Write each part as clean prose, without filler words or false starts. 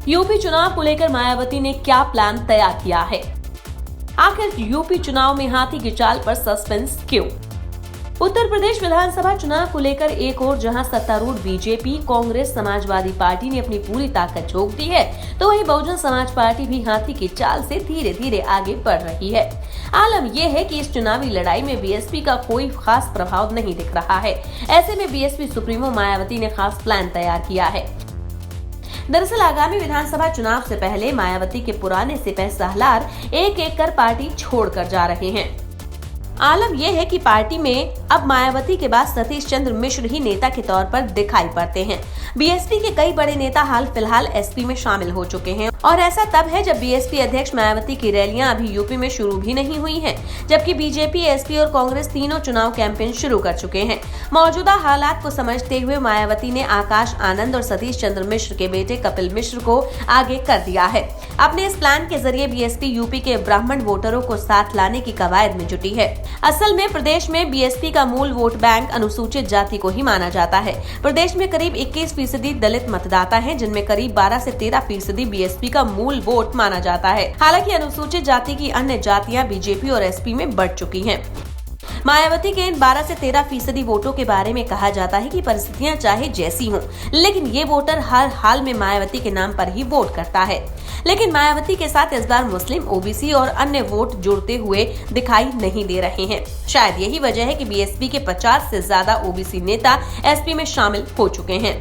UP चुनाव को लेकर मायावती ने क्या प्लान तैयार किया है? आखिर यूपी चुनाव में हाथी की चाल पर सस्पेंस क्यों? उत्तर प्रदेश विधानसभा चुनाव को लेकर एक और जहां सत्तारूढ़ बीजेपी, कांग्रेस, समाजवादी पार्टी ने अपनी पूरी ताकत झोंक दी है, तो वहीं बहुजन समाज पार्टी भी हाथी की चाल से धीरे धीरे आगे बढ़ रही है। आलम यह है कि इस चुनावी लड़ाई में बीएसपी का कोई खास प्रभाव नहीं दिख रहा है। ऐसे में बीएसपी सुप्रीमो मायावती ने खास प्लान तैयार किया है। दरअसल आगामी विधानसभा चुनाव से पहले मायावती के पुराने सिपह सालार एक एक कर पार्टी छोड़कर जा रहे हैं। आलम यह है कि पार्टी में अब मायावती के बाद सतीश चंद्र मिश्र ही नेता के तौर पर दिखाई पड़ते हैं। बीएसपी के कई बड़े नेता हाल फिलहाल एसपी में शामिल हो चुके हैं और ऐसा तब है जब बीएसपी अध्यक्ष मायावती की रैलियां अभी यूपी में शुरू भी नहीं हुई हैं, जबकि बीजेपी, एसपी और कांग्रेस तीनों चुनाव कैंपेन शुरू कर चुके हैं। मौजूदा हालात को समझते हुए मायावती ने आकाश आनंद और सतीश चंद्र मिश्र के बेटे कपिल मिश्र को आगे कर दिया है। अपने इस प्लान के जरिए बीएसपी यूपी के ब्राह्मण वोटरों को साथ लाने की कवायद में जुटी है। असल में प्रदेश में बीएसपी का मूल वोट बैंक अनुसूचित जाति को ही माना जाता है। प्रदेश में करीब 21% दलित मतदाता हैं, जिनमें करीब 12 से 13% बीएसपी का मूल वोट माना जाता है। हालांकि अनुसूचित जाति की अन्य जातियां बीजेपी और एसपी में बढ़ चुकी हैं। मायावती के इन 12 से 13% वोटों के बारे में कहा जाता है कि परिस्थितियां चाहे जैसी हों, लेकिन ये वोटर हर हाल में मायावती के नाम पर ही वोट करता है। लेकिन मायावती के साथ इस बार मुस्लिम, ओबीसी और अन्य वोट जुड़ते हुए दिखाई नहीं दे रहे हैं। शायद यही वजह है कि बीएसपी के 50 से ज्यादा ओबीसी नेता एसपी में शामिल हो चुके हैं।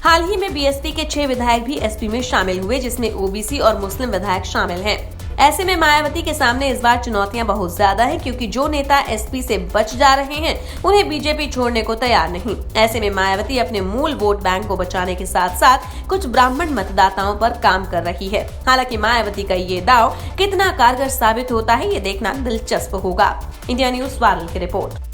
हाल ही में बीएसपी के 6 विधायक भी एसपी में शामिल हुए, जिसमें ओबीसी और मुस्लिम विधायक शामिल हैं। ऐसे में मायावती के सामने इस बार चुनौतियां बहुत ज्यादा हैं, क्योंकि जो नेता एसपी से बच जा रहे हैं उन्हें बीजेपी छोड़ने को तैयार नहीं। ऐसे में मायावती अपने मूल वोट बैंक को बचाने के साथ साथ कुछ ब्राह्मण मतदाताओं पर काम कर रही है। हालांकि मायावती का ये दाव कितना कारगर साबित होता है, ये देखना दिलचस्प होगा। इंडिया न्यूज वारल की रिपोर्ट।